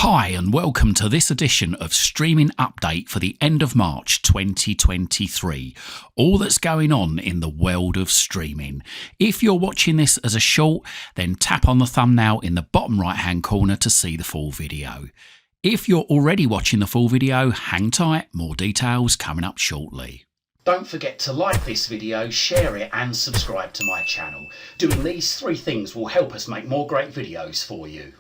Hi and welcome to this edition of Streaming Update for the end of March 2023. All that's going on in the world of streaming. If you're watching this as a short, then tap on the thumbnail in the bottom right hand corner to see the full video. If you're already watching the full video, hang tight, more details coming up shortly. Don't forget to like this video, share it and subscribe to my channel. Doing these three things will help us make more great videos for you.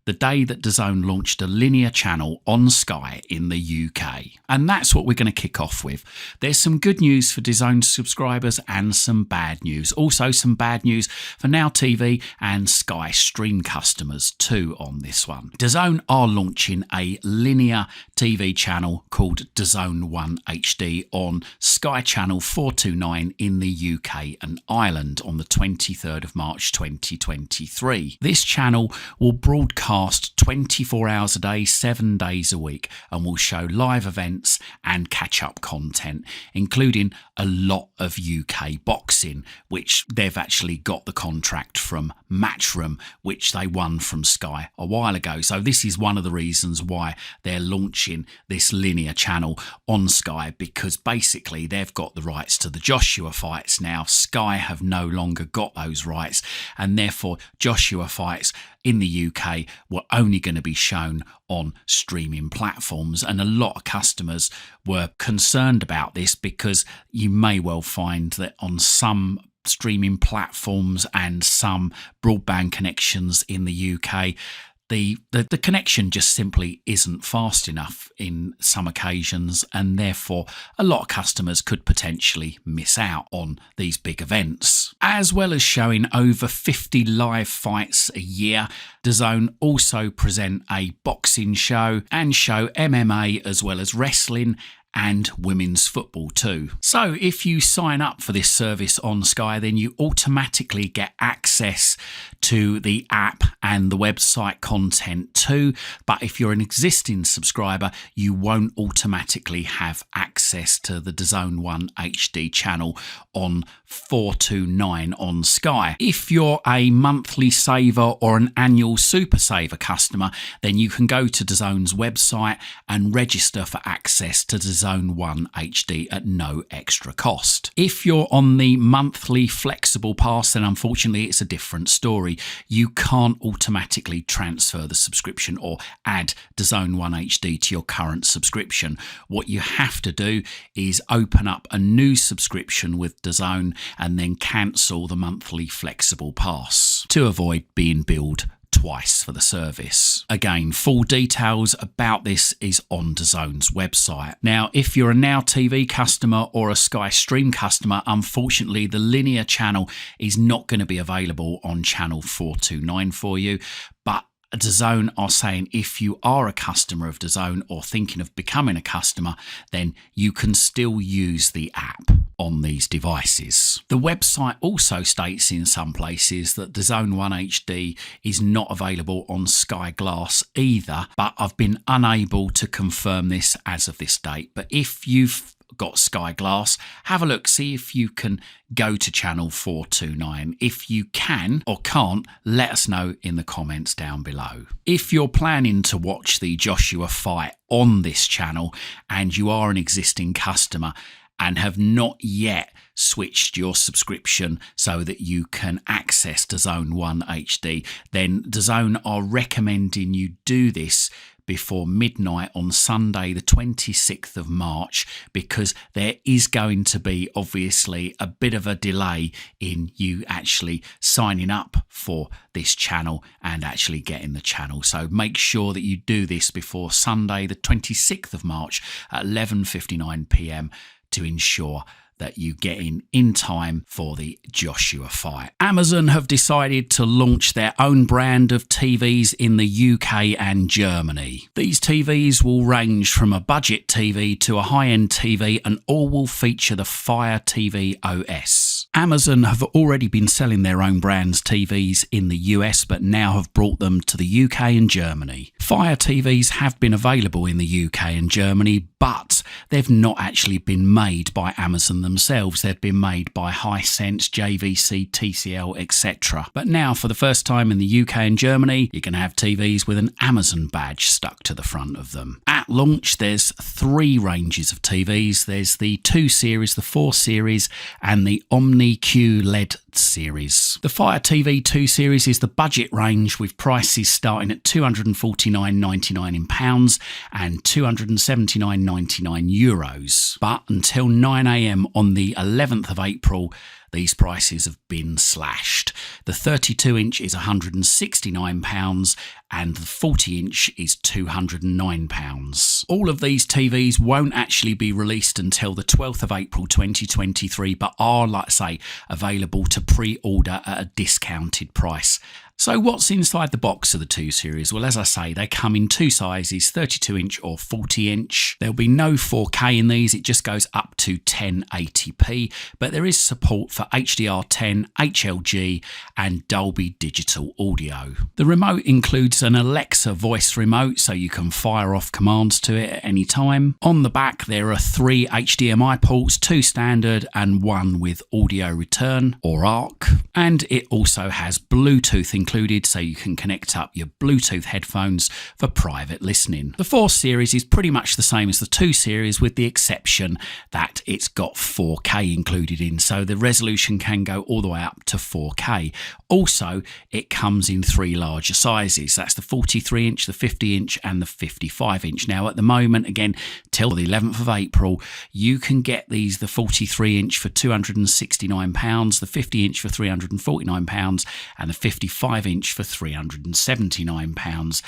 The day that Dazn launched a linear channel on Sky in the UK. And that's what we're going to kick off with. There's some good news for Dazn subscribers and some bad news. Also some bad news for Now TV and Sky Stream customers too on this one. Dazn are launching a linear TV channel called Dazn 1 HD on Sky Channel 429 in the UK and Ireland on the 23rd of March 2023. This channel will broadcast 24 hours a day, 7 days a week, and will show live events and catch-up content, including a lot of UK boxing, which they've actually got the contract from Matchroom, which they won from Sky a while ago. So this is one of the reasons why they're launching this linear channel on Sky, because basically they've got the rights to the Joshua fights now. Sky have no longer got those rights, and therefore Joshua fights in the UK were only going to be shown on streaming platforms, and a lot of customers were concerned about this because you may well find that on some streaming platforms and some broadband connections in the UK, the connection just simply isn't fast enough in some occasions, and therefore a lot of customers could potentially miss out on these big events. As well as showing over 50 live fights a year, Dazn also present a boxing show and show MMA as well as wrestling and women's football too. So if you sign up for this service on Sky, then you automatically get access to the app and the website content too. But if you're an existing subscriber, you won't automatically have access to the Dazn 1 HD channel on 429 on Sky. If you're a monthly saver or an annual super saver customer, then you can go to Dazn's website and register for access to Dazn 1 HD at no extra cost. If you're on the monthly flexible pass, then unfortunately it's a different story. You can't automatically transfer the subscription or add Dazn 1 HD to your current subscription. What you have to do is open up a new subscription with Dazn and then cancel the monthly flexible pass to avoid being billed twice for the service. Again, full details about this is on Dazn's website. Now, if you're a Now TV customer or a Sky Stream customer, unfortunately the linear channel is not going to be available on channel 429 for you, but Dazn are saying if you are a customer of Dazn or thinking of becoming a customer, then you can still use the app on these devices. The website also states in some places that Dazn 1 HD is not available on Sky Glass either, but I've been unable to confirm this as of this date. But if you've got Sky Glass, have a look, see if you can go to channel 429. If you can or can't, let us know in the comments down below. If you're planning to watch the Joshua fight on this channel and you are an existing customer and have not yet switched your subscription so that you can access Dazn 1 HD, then Dazn are recommending you do this before midnight on Sunday the 26th of March, because there is going to be obviously a bit of a delay in you actually signing up for this channel and actually getting the channel. So make sure that you do this before Sunday the 26th of March at 11:59 PM to ensure that you get in time for the Joshua fight. Amazon have decided to launch their own brand of TVs in the UK and Germany. These TVs will range from a budget TV to a high-end TV, and all will feature the Fire TV OS. Amazon have already been selling their own brands TVs in the US, but now have brought them to the UK and Germany. Fire TVs have been available in the UK and Germany, but ones, they've not actually been made by Amazon themselves. They've been made by Hisense, JVC, TCL, etc. But now, for the first time in the UK and Germany, you can have TVs with an Amazon badge stuck to the front of them. At launch, there's 3 ranges of TVs. There's the 2 Series, the 4 Series, and the Omniq LED series. The Fire TV 2 Series is the budget range, with prices starting at €249.99 in pounds and €279.99 euros. But until 9 AM on the 11th of April, these prices have been slashed. The 32-inch is £169 and the 40-inch is £209. All of these TVs won't actually be released until the 12th of April 2023, but are, like I say, available to pre-order at a discounted price. So what's inside the box of the 2 Series? Well, as I say, they come in 2 sizes, 32-inch or 40-inch. There'll be no 4K in these, it just goes up to 1080p, but there is support for HDR10, HLG and Dolby Digital Audio. The remote includes an Alexa voice remote, so you can fire off commands to it at any time. On the back, there are 3 HDMI ports, 2 standard and 1 with audio return or ARC. And it also has Bluetooth included, so you can connect up your Bluetooth headphones for private listening. The 4 Series is pretty much the same as the 2 Series, with the exception that it's got 4K included in, so the resolution can go all the way up to 4K. Also, it comes in 3 larger sizes. That's the 43-inch, the 50-inch and the 55-inch. Now, at the moment, again, till the 11th of April, you can get these, the 43-inch for £269, the 50-inch for £349 and the 55-inch for £379.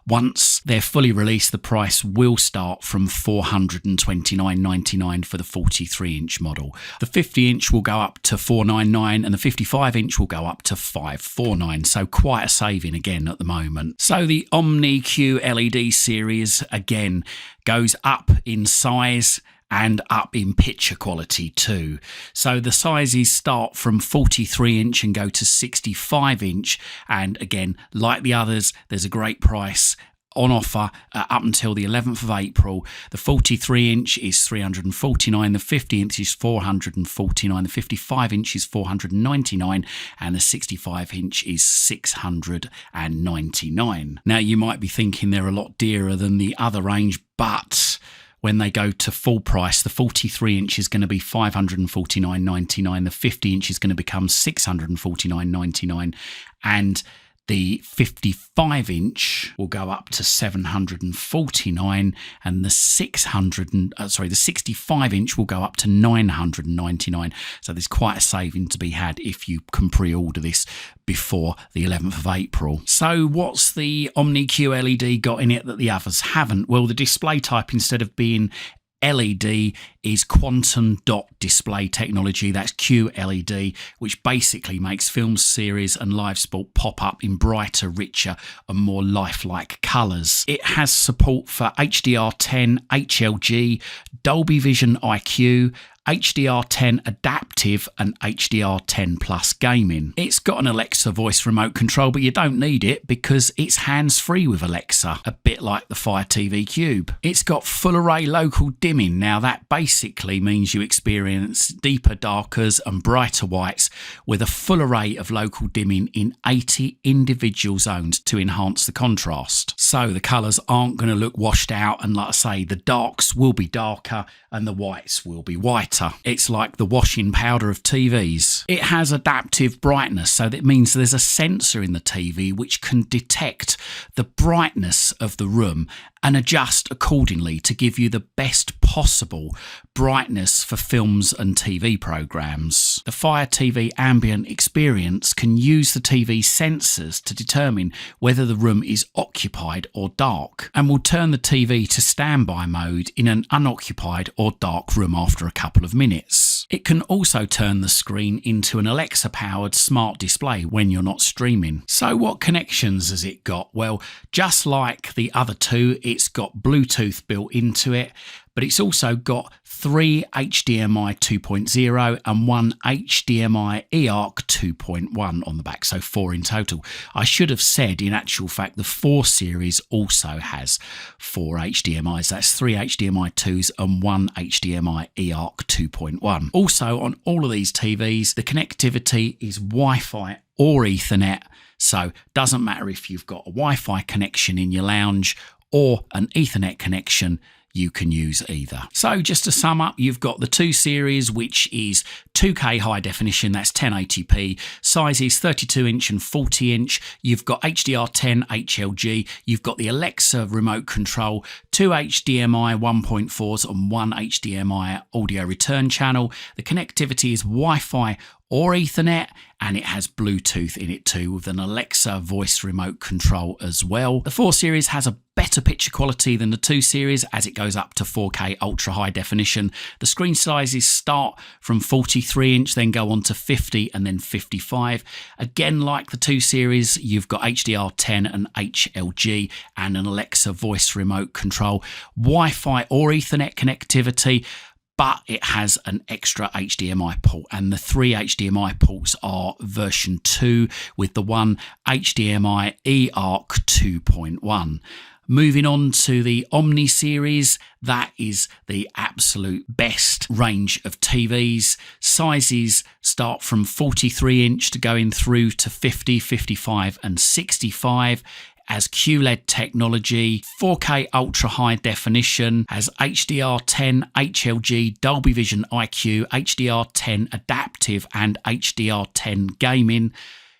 Once they're fully released, the price will start from £429.99 for the 43-inch model. The 50-inch will go up to £499 and the 55-inch will go up to £549, so quite a saving again at the moment. So the Omniq LED series again goes up in size and up in picture quality too. So the sizes start from 43-inch and go to 65-inch, and again, like the others, there's a great price on offer up until the 11th of April. The 43-inch is $349, the 50-inch is $449, the 55-inch is $499, and the 65-inch is $699. Now, you might be thinking they're a lot dearer than the other range, but when they go to full price, the 43-inch is going to be $549.99, the 50-inch is going to become $649.99, and the 55-inch will go up to $749, and the 65-inch will go up to $999. So there's quite a saving to be had if you can pre-order this before the 11th of April. So what's the Omniq LED got in it that the others haven't? Well, the display type, instead of being LED, is quantum dot display technology. That's QLED, which basically makes film series and live sport pop up in brighter, richer and more lifelike colours. It has support for HDR10, HLG, Dolby Vision IQ, HDR10 Adaptive and HDR10 Plus Gaming. It's got an Alexa voice remote control, but you don't need it because it's hands-free with Alexa, a bit like the Fire TV Cube. It's got full array local dimming. Now, that basically means you experience deeper darkers and brighter whites with a full array of local dimming in 80 individual zones to enhance the contrast. So the colours aren't going to look washed out, and like I say, the darks will be darker and the whites will be whiter. It's like the washing powder of TVs. It has adaptive brightness, so that means there's a sensor in the TV which can detect the brightness of the room and adjust accordingly to give you the best possible brightness for films and TV programs. The Fire TV ambient experience can use the TV sensors to determine whether the room is occupied or dark, and will turn the TV to standby mode in an unoccupied or dark room after a couple of minutes. It can also turn the screen into an Alexa-powered smart display when you're not streaming. So what connections has it got? Well, just like the other two, it's got Bluetooth built into it, but it's also got 3 HDMI 2.0 and 1 HDMI eARC 2.1 on the back, so 4 in total. I should have said, in actual fact, the 4 Series also has 4 HDMIs. That's 3 HDMI 2s and 1 HDMI eARC 2.1. Also, on all of these TVs, the connectivity is Wi-Fi or Ethernet, so doesn't matter if you've got a Wi-Fi connection in your lounge or an Ethernet connection, you can use either. So just to sum up, you've got the 2 Series, which is 2K high definition, that's 1080p, sizes 32-inch and 40-inch. You've got HDR10 HLG, you've got the Alexa remote control, 2 HDMI 1.4s and 1 HDMI audio return channel. The connectivity is Wi-Fi or Ethernet, and it has Bluetooth in it too, with an Alexa voice remote control as well. The 4 Series has a better picture quality than the 2 Series as it goes up to 4K ultra high definition. The screen sizes start from 43-inch, then go on to 50 and then 55. Again, like the 2 Series, you've got HDR10 and HLG and an Alexa voice remote control, Wi-Fi or Ethernet connectivity, but it has an extra HDMI port, and the 3 HDMI ports are version 2 with the 1 HDMI eARC 2.1. Moving on to the Omni series, that is the absolute best range of TVs. Sizes start from 43-inch to going through to 50, 55 and 65. As QLED technology, 4K ultra high definition, has HDR10, HLG, Dolby Vision IQ, HDR10 adaptive and HDR10 gaming.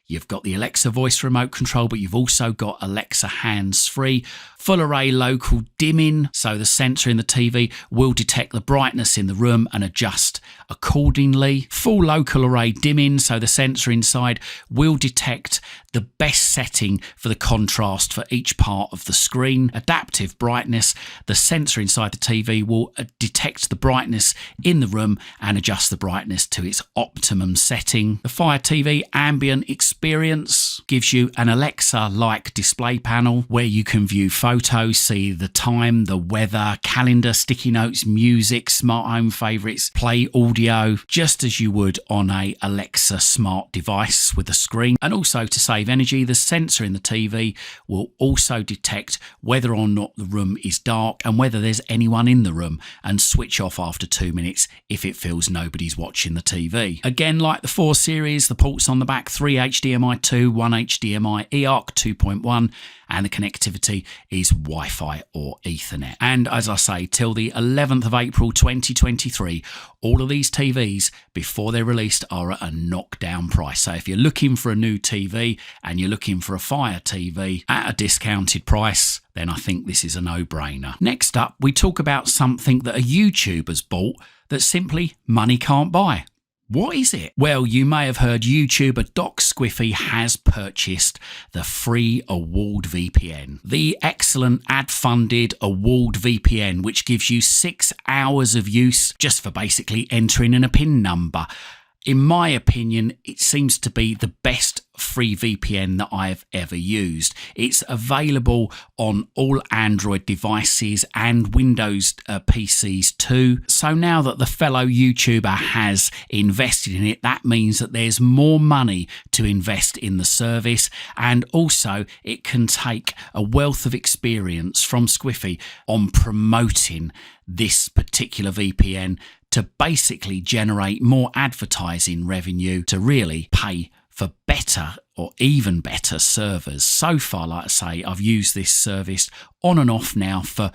You've got the Alexa voice remote control, but you've also got Alexa hands-free. Full array local dimming, so the sensor in the TV will detect the brightness in the room and adjust accordingly. Full local array dimming, so the sensor inside will detect the best setting for the contrast for each part of the screen. Adaptive brightness, the sensor inside the TV will detect the brightness in the room and adjust the brightness to its optimum setting. The Fire TV ambient experience gives you an Alexa-like display panel where you can view photos, see the time, the weather, calendar, sticky notes, music, smart home favourites, play audio, just as you would on a Alexa smart device with a screen. And also, to save energy, the sensor in the TV will also detect whether or not the room is dark and whether there's anyone in the room, and switch off after 2 minutes if it feels nobody's watching the TV. Again, like the 4 Series, the ports on the back, 3 HDMI 2, 1 HDMI eARC 2.1, and the connectivity is Wi-Fi or Ethernet. And as I say, till the 11th of April 2023, all of these TVs, before they're released, are at a knockdown price. So if you're looking for a new TV and you're looking for a Fire TV at a discounted price, then I think this is a no-brainer. Next up, we talk about something that a YouTuber's bought that simply money can't buy. What is it? Well, you may have heard YouTuber Doc Squiffy has purchased the free Award VPN. The excellent ad-funded Award VPN, which gives you 6 hours of use just for basically entering in a PIN number. In my opinion, it seems to be the best free VPN that I've ever used. It's available on all Android devices and Windows PCs too. So now that the fellow YouTuber has invested in it, that means that there's more money to invest in the service, and also it can take a wealth of experience from Squiffy on promoting this particular VPN to basically generate more advertising revenue to really pay for better or even better servers. So far, like I say, I've used this service on and off now for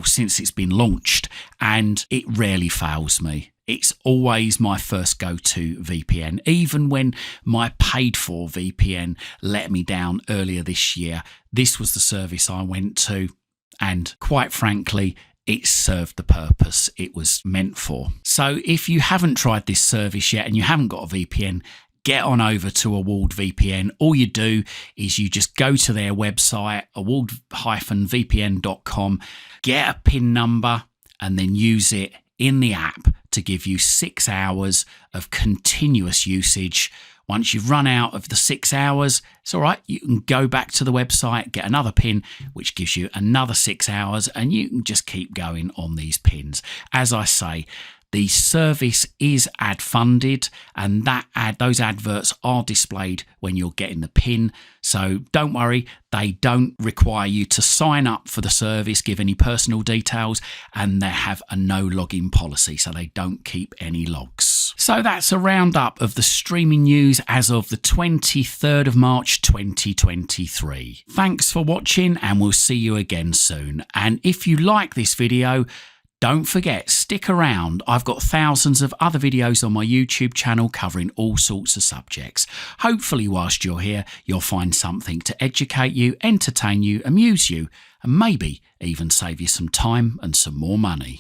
since it's been launched, and it rarely fails me. It's always my first go-to VPN. Even when my paid-for VPN let me down earlier this year, this was the service I went to, and quite frankly, it served the purpose it was meant for. So if you haven't tried this service yet and you haven't got a VPN, get on over to Award VPN. All you do is you just go to their website, award-vpn.com, get a PIN number, and then use it in the app to give you 6 hours of continuous usage Once you've run out of the 6 hours, it's all right. You can go back to the website, get another pin, which gives you another 6 hours, and you can just keep going on these pins. As I say, the service is ad funded, and those adverts are displayed when you're getting the pin. So don't worry, they don't require you to sign up for the service, give any personal details, and they have a no login policy, so they don't keep any logs. So that's a roundup of the streaming news as of the 23rd of March 2023. Thanks for watching, and we'll see you again soon. And if you like this video, don't forget, stick around. I've got thousands of other videos on my YouTube channel covering all sorts of subjects. Hopefully, whilst you're here, you'll find something to educate you, entertain you, amuse you, and maybe even save you some time and some more money.